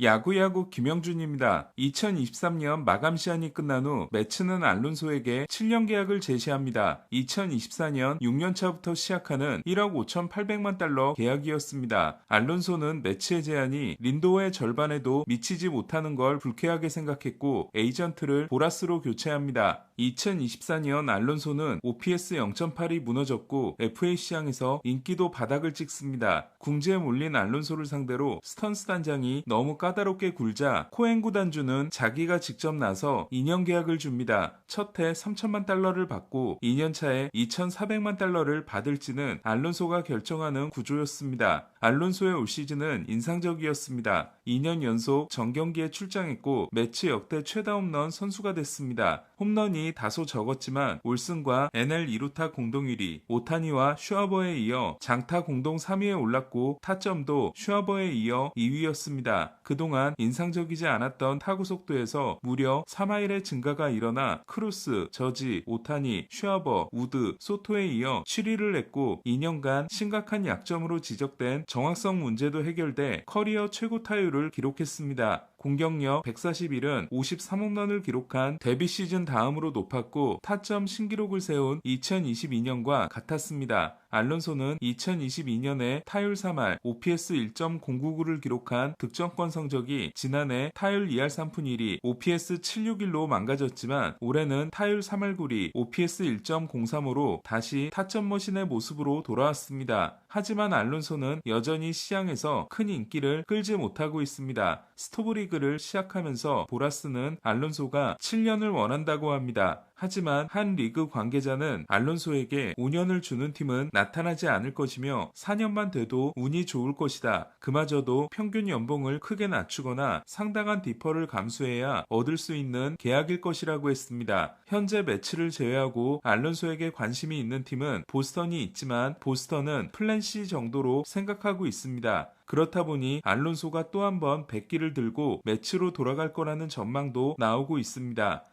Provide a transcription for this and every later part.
야구야구 김영준입니다. 2023년 마감 시한이 끝난 후 매츠는 알론소에게 7년 계약을 제시합니다. 2024년 6년차부터 시작하는 1억 5,800만 달러 계약이었습니다. 알론소는 매츠의 제안이 린도어의 절반에도 미치지 못하는 걸 불쾌하게 생각했고 에이전트를 보라스로 교체합니다. 2024년 알론소는 OPS 0.8이 무너졌고 FA 시장에서 인기도 바닥을 찍습니다. 궁지에 몰린 알론소를 상대로 스턴스 단장이 너무 까다롭게 굴자 코엔 구단주는 자기가 직접 나서 2년 계약을 줍니다. 첫 해 3천만 달러를 받고 2년 차에 2,400만 달러를 받을지는 알론소가 결정하는 구조였습니다. 알론소의 올 시즌은 인상적이었습니다. 2년 연속 정경기에 출장했고 매치 역대 최다 홈런 선수가 됐습니다. 홈런이 다소 적었지만 올슨과 NL 2루타 공동 1위, 오타니와 슈아버에 이어 장타 공동 3위에 올랐고 타점도 슈아버에 이어 2위였습니다. 그동안 인상적이지 않았던 타구 속도에서 무려 3마일의 증가가 일어나 크루스, 저지, 오타니, 슈아버, 우드, 소토에 이어 7위를 했고 2년간 심각한 약점으로 지적된 정확성 문제도 해결돼 커리어 최고 타율을 기록했습니다. 공격력 141은 53홈런을 기록한 데뷔 시즌 다음으로 높았고 타점 신기록을 세운 2022년과 같았습니다. 알론소는 2022년에 타율 3할, OPS 1.099를 기록한 득점권 성적이 지난해 타율 2할 3푼 1위, OPS 761로 망가졌지만 올해는 타율 3할 9리, OPS 1.03으로 다시 타점 머신의 모습으로 돌아왔습니다. 하지만 알론소는 여전히 시장에서 큰 인기를 끌지 못하고 있습니다. 스토브리그를 시작하면서 보라스는 알론소가 7년을 원한다고 합니다. 하지만 한 리그 관계자는 알론소에게 5년을 주는 팀은 나타나지 않을 것이며 4년만 돼도 운이 좋을 것이다. 그마저도 평균 연봉을 크게 낮추거나 상당한 디퍼를 감수해야 얻을 수 있는 계약일 것이라고 했습니다. 현재 매치를 제외하고 알론소에게 관심이 있는 팀은 보스턴이 있지만 보스턴은 플랜 C 정도로 생각하고 있습니다. 그렇다 보니 알론소가 또 한 번 백기를 들고 매치로 돌아갈 거라는 전망도 나오고 있습니다.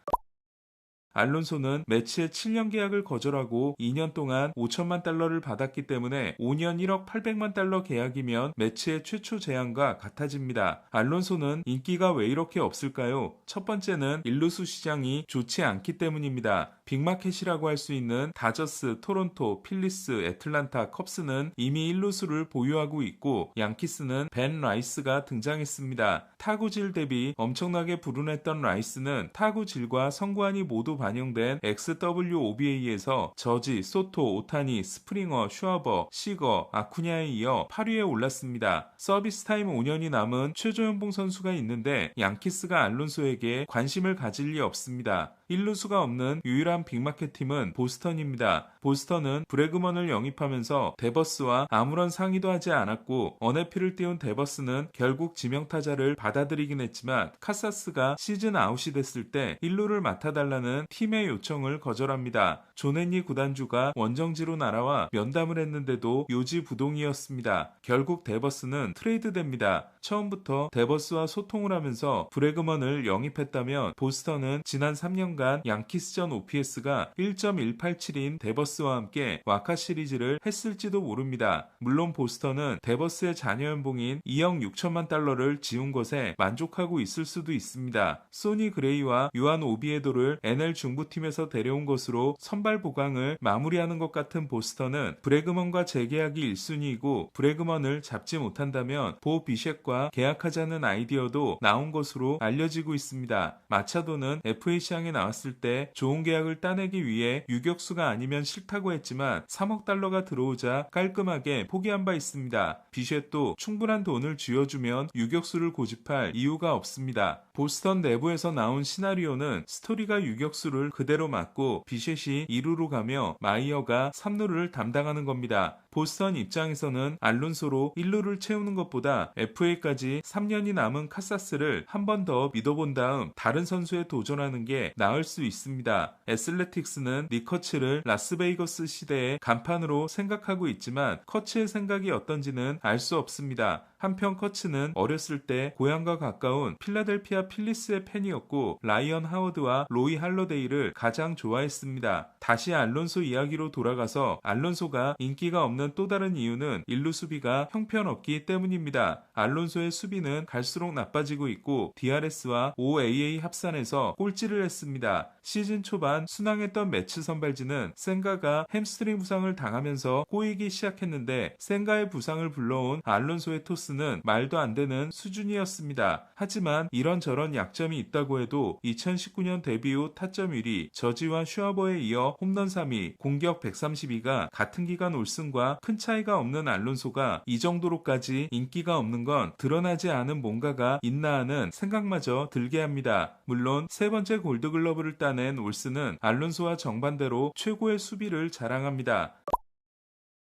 알론소는 매치의 7년 계약을 거절하고 2년 동안 5천만 달러를 받았기 때문에 5년 1억 800만 달러 계약이면 매치의 최초 제안과 같아집니다. 알론소는 인기가 왜 이렇게 없을까요? 첫 번째는 일루수 시장이 좋지 않기 때문입니다. 빅마켓이라고 할 수 있는 다저스, 토론토, 필리스, 애틀란타, 컵스는 이미 1루수를 보유하고 있고 양키스는 벤 라이스가 등장했습니다. 타구질 대비 엄청나게 불운했던 라이스는 타구질과 성구안이 모두 반영된 XWOBA에서 저지, 소토, 오타니, 스프링어, 슈아버, 시거, 아쿠냐에 이어 8위에 올랐습니다. 서비스 타임 5년이 남은 최저연봉 선수가 있는데 양키스가 알론소에게 관심을 가질 리 없습니다. 1루수가 없는 유일한 빅마켓 팀은 보스턴입니다. 보스턴은 브래그먼을 영입하면서 데버스와 아무런 상의도 하지 않았고 언해피를 띄운 데버스는 결국 지명타자를 받아들이긴 했지만 카사스가 시즌 아웃이 됐을 때 1루를 맡아달라는 팀의 요청을 거절합니다. 존 헨리 구단주가 원정지로 날아와 면담을 했는데도 요지부동이었습니다. 결국 데버스는 트레이드됩니다. 처음부터 데버스와 소통을 하면서 브래그먼을 영입했다면 보스턴은 지난 3년간 양키스전 OPS가 1.187인 데버스와 함께 와카 시리즈를 했을지도 모릅니다. 물론 보스턴은 데버스의 자녀 연봉인 2억 6천만 달러를 지운 것에 만족하고 있을 수도 있습니다. 소니 그레이와 유한 오비에도를 NL 중부팀에서 데려온 것으로 선발 보강을 마무리하는 것 같은 보스턴은 브래그먼과 재계약이 1순위이고 브래그먼을 잡지 못한다면 보 비셰과 계약하자는 아이디어도 나온 것으로 알려지고 있습니다. 마차도는 FA 시장에 나왔을 때 좋은 계약을 따내기 위해 유격수가 아니면 싫다고 했지만 3억 달러가 들어오자 깔끔하게 포기한 바 있습니다. 비셰도 충분한 돈을 쥐어주면 유격수를 고집할 이유가 없습니다. 보스턴 내부에서 나온 시나리오는 스토리가 유격수를 그대로 맞고 비셰이 2루로 가며 마이어가 3루를 담당하는 겁니다. 보스턴 입장에서는 알론소로 1루를 채우는 것보다 FA까지 3년이 남은 카사스를 한 번 더 믿어본 다음 다른 선수에 도전하는 게 나을 수 있습니다. 애슬레틱스는 니커츠를 라스베이거스 시대의 간판으로 생각하고 있지만 커츠의 생각이 어떤지는 알 수 없습니다. 한편 커츠는 어렸을 때 고향과 가까운 필라델피아 필리스의 팬이었고 라이언 하워드와 로이 할러데이를 가장 좋아했습니다. 다시 알론소 이야기로 돌아가서 알론소가 인기가 없는 또 다른 이유는 일루 수비가 형편없기 때문입니다. 알론소의 수비는 갈수록 나빠지고 있고 DRS와 OAA 합산해서 꼴찌를 했습니다. 시즌 초반 순항했던 매치 선발진은 센가가 햄스트링 부상을 당하면서 꼬이기 시작했는데 센가의 부상을 불러온 알론소의 토스는 말도 안 되는 수준이었습니다. 하지만 이런저런 약점이 있다고 해도 2019년 데뷔 후 타점 1위, 저지와 슈아버에 이어 홈런 3위, 공격 132가 같은 기간 올승과 큰 차이가 없는 알론소가 이 정도로까지 인기가 없는 건 드러나지 않은 뭔가가 있나 하는 생각마저 들게 합니다. 물론 세 번째 골드글러브를 따낸 올슨은 알론소와 정반대로 최고의 수비를 자랑합니다.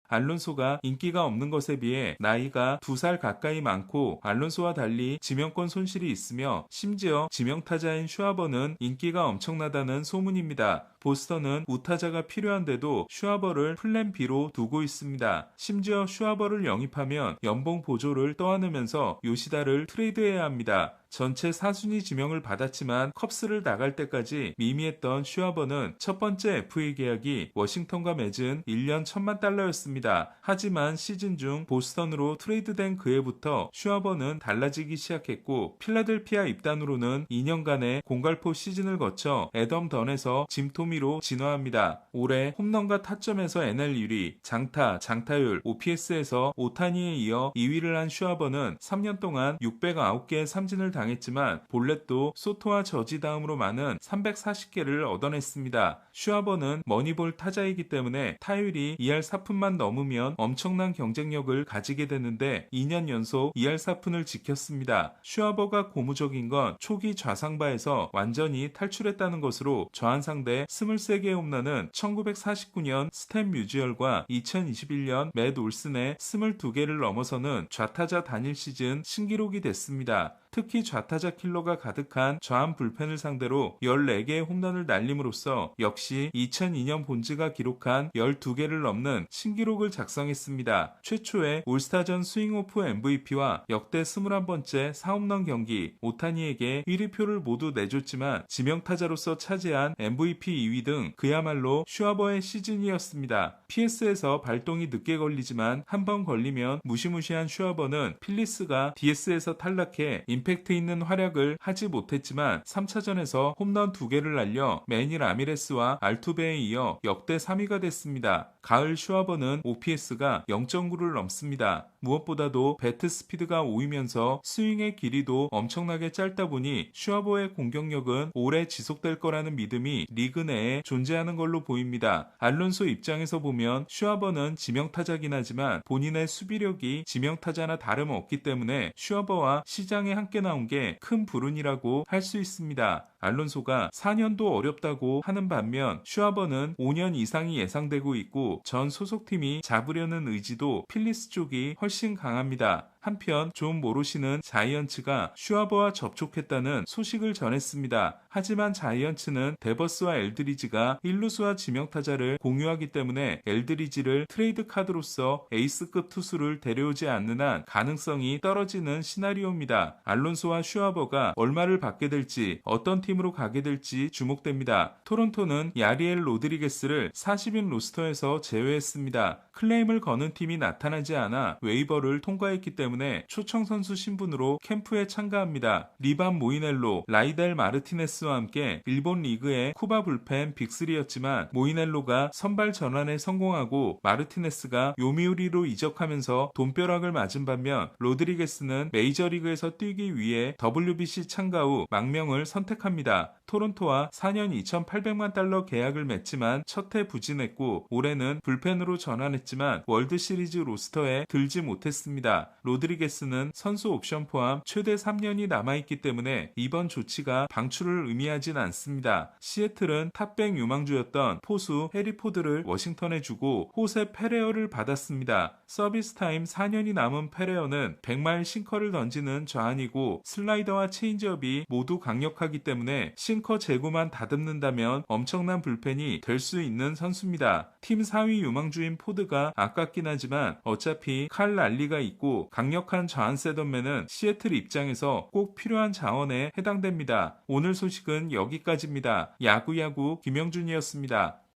알론소가 인기가 없는 것에 비해 나이가 2살 가까이 많고 알론소와 달리 지명권 손실이 있으며 심지어 지명타자인 슈아버는 인기가 엄청나다는 소문입니다. 보스턴은 우타자가 필요한데도 슈아버를 플랜 B로 두고 있습니다. 심지어 슈아버를 영입하면 연봉 보조를 떠안으면서 요시다를 트레이드해야 합니다. 전체 4순위 지명을 받았지만 컵스를 나갈 때까지 미미했던 슈아버는 첫 번째 FA 계약이 워싱턴과 맺은 1년 1,000만 달러였습니다. 하지만 시즌 중 보스턴으로 트레이드된 그해부터 슈아버는 달라지기 시작했고 필라델피아 입단으로는 2년간의 공갈포 시즌을 거쳐 애덤 던에서 짐 토미로 진화합니다. 올해 홈런과 타점에서 NL 1위, 장타, 장타율, OPS에서 오타니에 이어 2위를 한 슈아버는 3년 동안 609개의 삼진을 당했지만 볼넷도 소토와 저지 다음으로 많은 340개를 얻어냈습니다. 슈아버는 머니볼 타자이기 때문에 타율이 2할 4푼만 넘으면 엄청난 경쟁력을 가지게 되는데 2년 연속 2할 4푼을 지켰습니다. 슈아버가 고무적인 건 초기 좌상바에서 완전히 탈출했다는 것으로 저한상대 23개의 홈런은 1949년 스탠 뮤지얼과 2021년 맷 올슨의 22개를 넘어서는 좌타자 단일 시즌 신기록이 됐습니다. 특히 좌타자 킬러가 가득한 좌한 불펜을 상대로 14개의 홈런을 날림으로써 역시 2002년 본즈가 기록한 12개를 넘는 신기록을 작성했습니다. 최초의 올스타전 스윙오프 MVP와 역대 21번째 4홈런 경기, 오타니에게 1위표를 모두 내줬지만 지명타자로서 차지한 MVP 2위 등 그야말로 슈아버의 시즌이었습니다. PS에서 발동이 늦게 걸리지만 한 번 걸리면 무시무시한 슈아버는 필리스가 DS에서 탈락해 임팩트 있는 활약을 하지 못했지만 3차전에서 홈런 2개를 날려 매니 라미레스와 알투베에 이어 역대 3위가 됐습니다. 가을 슈아버는 OPS가 0.9를 넘습니다. 무엇보다도 배트 스피드가 5이면서 스윙의 길이도 엄청나게 짧다 보니 슈아버의 공격력은 오래 지속될 거라는 믿음이 리그 내에 존재하는 걸로 보입니다. 알론소 입장에서 보면 슈아버는 지명타자긴 하지만 본인의 수비력이 지명타자나 다름없기 때문에 슈아버와 시장에 함께 나온 게 큰 불운이라고 할 수 있습니다. 알론소가 4년도 어렵다고 하는 반면 슈아버는 5년 이상이 예상되고 있고 전 소속팀이 잡으려는 의지도 필리스 쪽이 훨씬 강합니다. 한편 존 모로시는 자이언츠가 슈아버와 접촉했다는 소식을 전했습니다. 하지만 자이언츠는 데버스와 엘드리지가 1루수와 지명타자를 공유하기 때문에 엘드리지를 트레이드 카드로서 에이스급 투수를 데려오지 않는 한 가능성이 떨어지는 시나리오입니다. 알론소와 슈아버가 얼마를 받게 될지 어떤 팀으로 가게 될지 주목됩니다. 토론토는 야리엘 로드리게스를 40인 로스터에서 제외했습니다. 클레임을 거는 팀이 나타나지 않아 웨이버를 통과했기 때문에 초청 선수 신분으로 캠프에 참가합니다. 리반 모이넬로, 라이델 마르티네스와 함께 일본 리그의 쿠바 불펜 빅3였지만 모이넬로가 선발 전환에 성공하고 마르티네스가 요미우리로 이적하면서 돈벼락을 맞은 반면 로드리게스는 메이저리그에서 뛰기 위해 WBC 참가 후 망명을 선택합니다. 토론토와 4년 2,800만 달러 계약을 맺지만 첫해 부진했고 올해는 불펜으로 전환했지만 월드시리즈 로스터에 들지 못했습니다. 로드리게스는 선수 옵션 포함 최대 3년이 남아있기 때문에 이번 조치가 방출을 의미하진 않습니다. 시애틀은 탑백 유망주였던 포수 해리 포드를 워싱턴에 주고 호세 페레어를 받았습니다. 서비스 타임 4년이 남은 페레어는 100마일 싱커를 던지는 좌안이고 슬라이더와 체인지업이 모두 강력하기 때문에 싱커 재고만 다듬는다면 엄청난 불펜이 될 수 있는 선수입니다. 팀 4위 유망주인 포드가 아깝긴 하지만 어차피 칼 랄리가 있고 강력한 좌완 셋업맨은 시애틀 입장에서 꼭 필요한 자원에 해당됩니다. 오늘 소식은 여기까지입니다. 야구야구 김영준이었습니다.